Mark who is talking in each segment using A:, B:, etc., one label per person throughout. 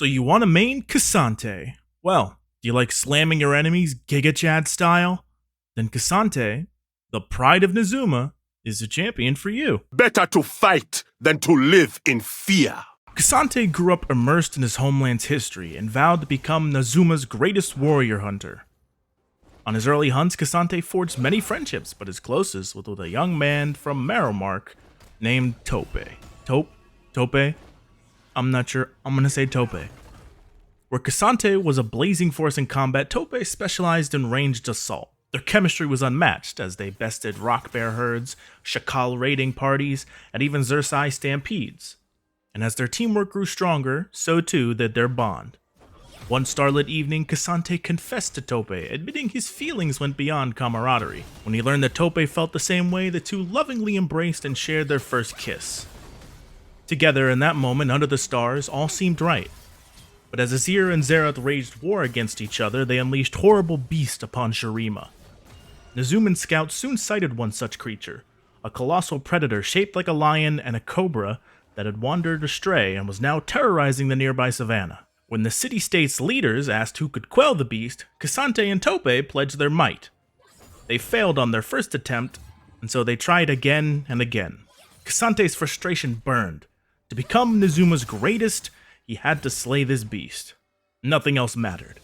A: So you want to main ksante? Well, do you like slamming your enemies Giga Chad style? Then ksante, the pride of Nazuma, is a champion for you.
B: Better to fight than to live in fear.
A: Ksante grew up immersed in his homeland's history and vowed to become Nazuma's greatest warrior hunter. On his early hunts, Ksante forged many friendships, but his closest was with a young man from Marromark named Tope. Tope? I'm not sure. I'm gonna say Tope. Where Ksante was a blazing force in combat, Tope specialized in ranged assault. Their chemistry was unmatched, as they bested rock bear herds, Shakal raiding parties, and even Xersai stampedes. And as their teamwork grew stronger, so too did their bond. One starlit evening, Ksante confessed to Tope, admitting his feelings went beyond camaraderie. When he learned that Tope felt the same way, the two lovingly embraced and shared their first kiss. Together in that moment under the stars, all seemed right. But as Azir and Xerath waged war against each other, they unleashed horrible beasts upon Shurima. Nazuman scouts soon sighted one such creature, a colossal predator shaped like a lion and a cobra that had wandered astray and was now terrorizing the nearby savannah. When the city-state's leaders asked who could quell the beast, Ksante and Tope pledged their might. They failed on their first attempt, and so they tried again and again. Ksante's frustration burned. To become Nazuma's greatest, he had to slay this beast. Nothing else mattered.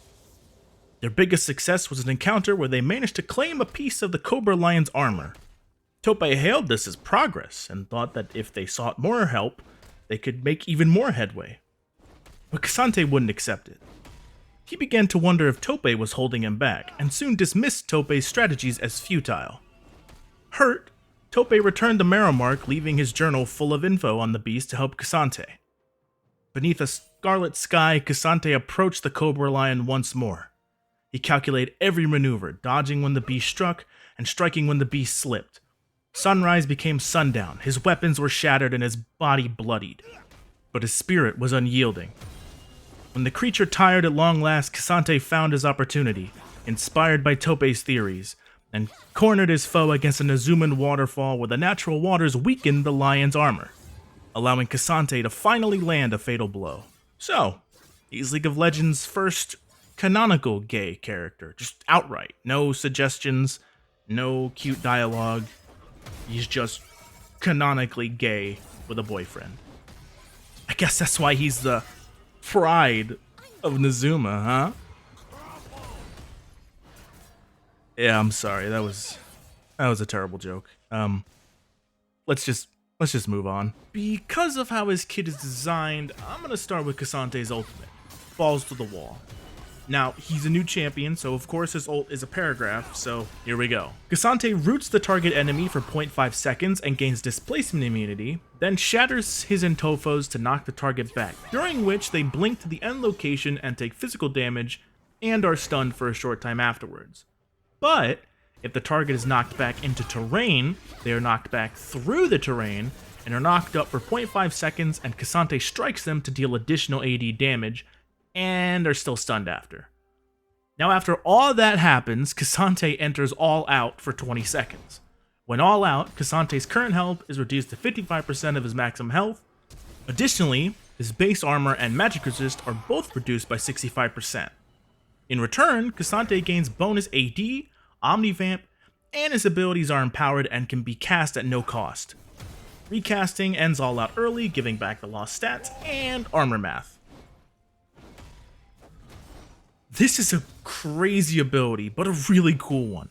A: Their biggest success was an encounter where they managed to claim a piece of the Cobra Lion's armor. Tope hailed this as progress and thought that if they sought more help, they could make even more headway. But Ksante wouldn't accept it. He began to wonder if Tope was holding him back, and soon dismissed Tope's strategies as futile. Hurt, Tope returned to Marromark, leaving his journal full of info on the beast to help Ksante. Beneath a scarlet sky, Ksante approached the Cobra Lion once more. He calculated every maneuver, dodging when the beast struck and striking when the beast slipped. Sunrise became sundown, his weapons were shattered and his body bloodied. But his spirit was unyielding. When the creature tired at long last, Ksante found his opportunity, inspired by Tope's theories, and cornered his foe against a Nazuman waterfall where the natural waters weakened the lion's armor, allowing Ksante to finally land a fatal blow. So, he's League of Legends' first canonical gay character, just outright. No suggestions, no cute dialogue. He's just canonically gay with a boyfriend. I guess that's why he's the pride of Nazuma, huh? Yeah, I'm sorry. That was a terrible joke. Let's just move on. Because of how his kit is designed, I'm gonna start with Ksante's ultimate. Falls to the wall. Now, he's a new champion, so of course his ult is a paragraph, so here we go. Ksante roots the target enemy for 0.5 seconds and gains displacement immunity, then shatters his Entofos to knock the target back, during which they blink to the end location and take physical damage, and are stunned for a short time afterwards. But, if the target is knocked back into terrain, they are knocked back through the terrain, and are knocked up for 0.5 seconds, and Ksante strikes them to deal additional AD damage, and are still stunned after. Now after all that happens, Ksante enters all out for 20 seconds. When all out, Ksante's current health is reduced to 55% of his maximum health. Additionally, his base armor and magic resist are both reduced by 65%. In return, Ksante gains bonus AD, Omnivamp, and his abilities are empowered and can be cast at no cost. Recasting ends all out early, giving back the lost stats and armor math. This is a crazy ability, but a really cool one.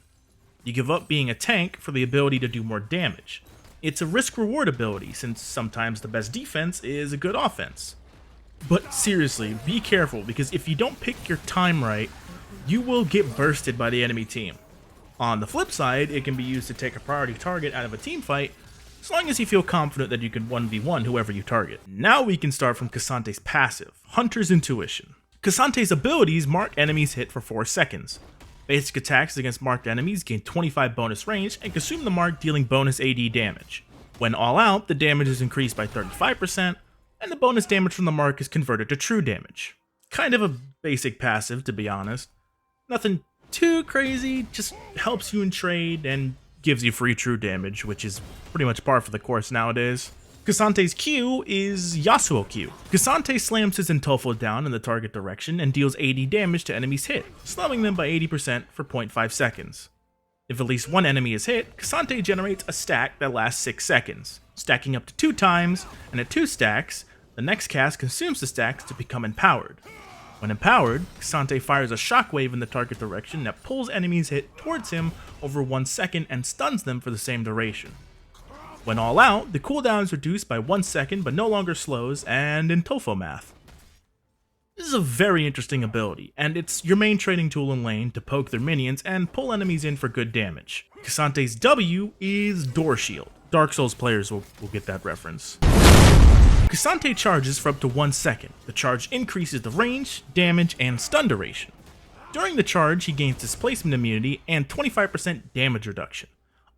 A: You give up being a tank for the ability to do more damage. It's a risk-reward ability, since sometimes the best defense is a good offense. But seriously, be careful, because if you don't pick your time right, you will get bursted by the enemy team. On the flip side, it can be used to take a priority target out of a team fight, as long as you feel confident that you can 1v1 whoever you target. Now we can start from Ksante's passive, Hunter's Intuition. Ksante's abilities mark enemies hit for 4 seconds. Basic attacks against marked enemies gain 25 bonus range and consume the mark, dealing bonus AD damage. When all out, the damage is increased by 35%, and the bonus damage from the mark is converted to true damage. Kind of a basic passive, to be honest. Nothing too crazy, just helps you in trade and gives you free true damage, which is pretty much par for the course nowadays. Kasante's Q is Yasuo Q. Ksante slams his Intofo down in the target direction and deals 80 damage to enemies hit, slowing them by 80% for 0.5 seconds. If at least one enemy is hit, Ksante generates a stack that lasts 6 seconds, stacking up to 2 times, and at 2 stacks, the next cast consumes the stacks to become empowered. When empowered, Ksante fires a shockwave in the target direction that pulls enemies hit towards him over 1 second and stuns them for the same duration. When all out, the cooldown is reduced by 1 second but no longer slows, and in Tofo math. This is a very interesting ability, and it's your main trading tool in lane to poke their minions and pull enemies in for good damage. Ksante's W is Door Shield. Dark Souls players will get that reference. Ksante charges for up to 1 second. The charge increases the range, damage, and stun duration. During the charge, he gains displacement immunity and 25% damage reduction.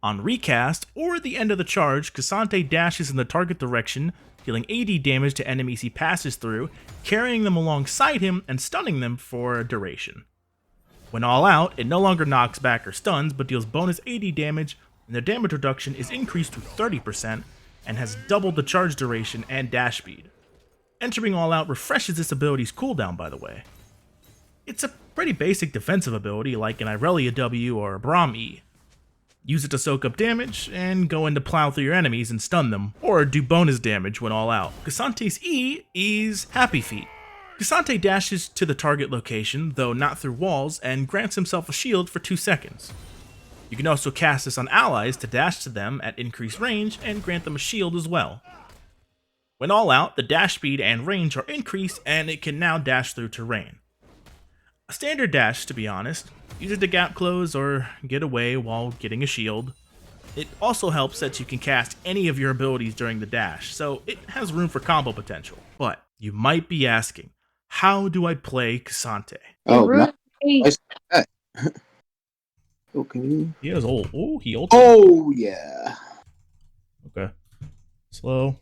A: On recast, or at the end of the charge, Ksante dashes in the target direction, dealing 80 damage to enemies he passes through, carrying them alongside him and stunning them for a duration. When all out, it no longer knocks back or stuns, but deals bonus 80 damage, and the damage reduction is increased to 30%, and has doubled the charge duration and dash speed. Entering all out refreshes this ability's cooldown, by the way. It's a pretty basic defensive ability like an Irelia W or a Braum E. Use it to soak up damage, and go in to plow through your enemies and stun them, or do bonus damage when all out. Ksante's E is Happy Feet. Ksante dashes to the target location, though not through walls, and grants himself a shield for 2 seconds. You can also cast this on allies to dash to them at increased range and grant them a shield as well. When all out, the dash speed and range are increased, and it can now dash through terrain. A standard dash, to be honest. Use it to gap close or get away while getting a shield. It also helps that you can cast any of your abilities during the dash, so it has room for combo potential. But you might be asking, how do I play Ksante?
C: Oh, nice. Okay.
A: He has ult. Oh, he ulted.
C: Oh, yeah.
A: Okay. Slow.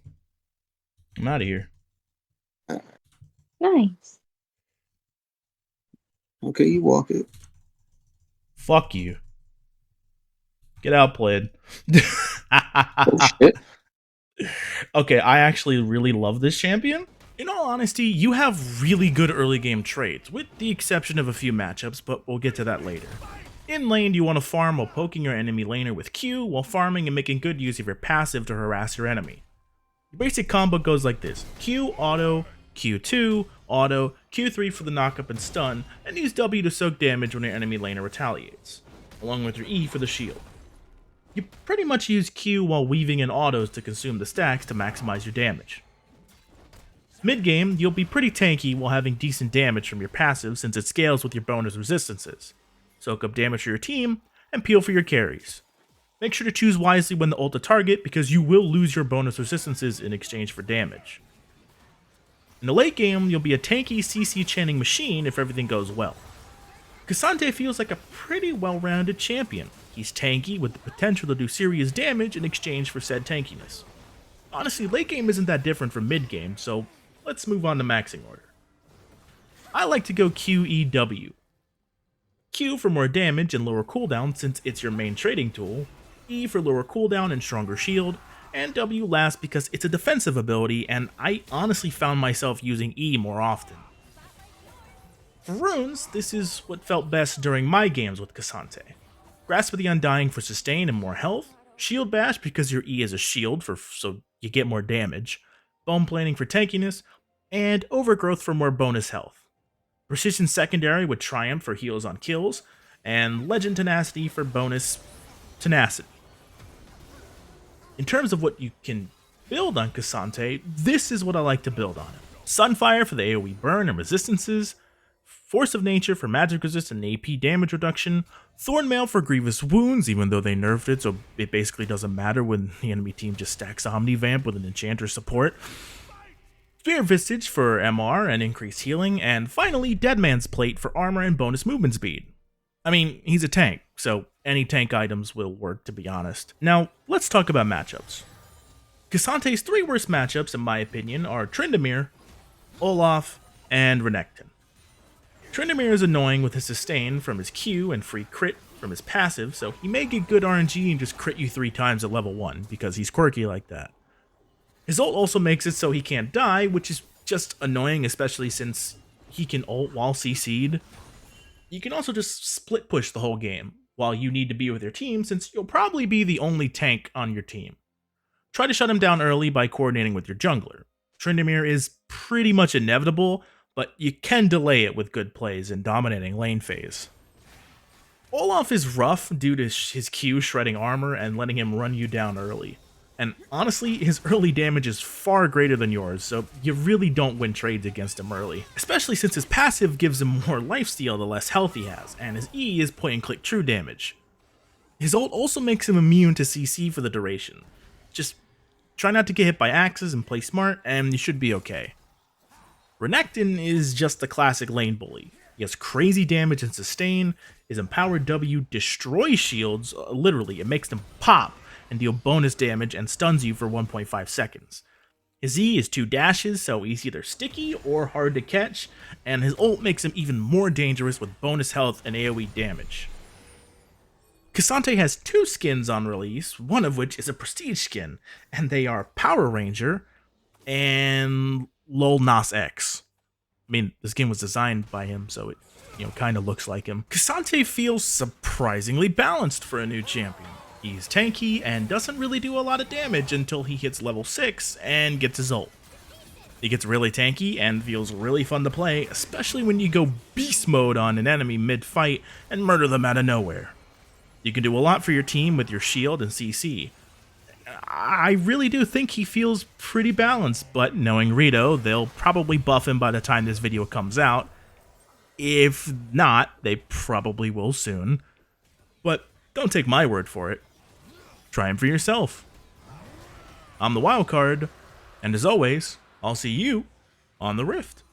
A: I'm out of here.
D: Nice.
C: Okay, you walk it.
A: Fuck you. Get outplayed.
C: Oh, shit.
A: Okay, I actually really love this champion. In all honesty, you have really good early game trades, with the exception of a few matchups, but we'll get to that later. In lane, you want to farm while poking your enemy laner with Q, while farming and making good use of your passive to harass your enemy. Your basic combo goes like this: Q auto, Q2, auto, Q3 for the knockup and stun, and use W to soak damage when your enemy laner retaliates, along with your E for the shield. You pretty much use Q while weaving in autos to consume the stacks to maximize your damage. Mid-game, you'll be pretty tanky while having decent damage from your passive since it scales with your bonus resistances. Soak up damage for your team, and peel for your carries. Make sure to choose wisely when to ult a target because you will lose your bonus resistances in exchange for damage. In the late game, you'll be a tanky CC chanting machine if everything goes well. Ksante feels like a pretty well-rounded champion. He's tanky with the potential to do serious damage in exchange for said tankiness. Honestly, late game isn't that different from mid game, so let's move on to maxing order. I like to go QEW. Q for more damage and lower cooldown since it's your main trading tool, E for lower cooldown and stronger shield, and W last because it's a defensive ability and I honestly found myself using E more often. For runes, this is what felt best during my games with Ksante. Grasp of the Undying for sustain and more health, Shield Bash because your E is a shield so you get more damage, Bone Planing for tankiness, and Overgrowth for more bonus health. Precision Secondary with Triumph for heals on kills, and Legend Tenacity for bonus tenacity. In terms of what you can build on Ksante, this is what I like to build on him. Sunfire for the AoE burn and resistances, Force of Nature for magic resist and AP damage reduction, Thornmail for grievous wounds, even though they nerfed it, so it basically doesn't matter when the enemy team just stacks Omnivamp with an enchanter support, Spear Visage for MR and increased healing, and finally Deadman's Plate for armor and bonus movement speed. I mean, he's a tank, so any tank items will work, to be honest. Now, let's talk about matchups. Ksante's 3 worst matchups, in my opinion, are Tryndamere, Olaf, and Renekton. Tryndamere is annoying with his sustain from his Q and free crit from his passive, so he may get good RNG and just crit you 3 times at level 1, because he's quirky like that. His ult also makes it so he can't die, which is just annoying, especially since he can ult while CC'd. You can also just split push the whole game, while you need to be with your team, since you'll probably be the only tank on your team. Try to shut him down early by coordinating with your jungler. Tryndamere is pretty much inevitable, but you can delay it with good plays and dominating lane phase. Olaf is rough due to his Q shredding armor and letting him run you down early. And honestly, his early damage is far greater than yours, so you really don't win trades against him early. Especially since his passive gives him more lifesteal the less health he has, and his E is point and click true damage. His ult also makes him immune to CC for the duration. Just try not to get hit by axes and play smart, and you should be okay. Renekton is just a classic lane bully. He has crazy damage and sustain. His empowered W destroys shields, literally, it makes them pop and deal bonus damage and stuns you for 1.5 seconds. His E is 2 dashes, so he's either sticky or hard to catch, and his ult makes him even more dangerous with bonus health and AoE damage. Ksante has 2 skins on release, one of which is a prestige skin, and they are Power Ranger and Lol Nas X. I mean, the skin was designed by him, so it, kind of looks like him. Ksante feels surprisingly balanced for a new champion. He's tanky and doesn't really do a lot of damage until he hits level 6 and gets his ult. He gets really tanky and feels really fun to play, especially when you go beast mode on an enemy mid-fight and murder them out of nowhere. You can do a lot for your team with your shield and CC. I really do think he feels pretty balanced, but knowing Rito, they'll probably buff him by the time this video comes out. If not, they probably will soon. But don't take my word for it. Try him for yourself. I'm the Wildcard, and as always, I'll see you on the Rift.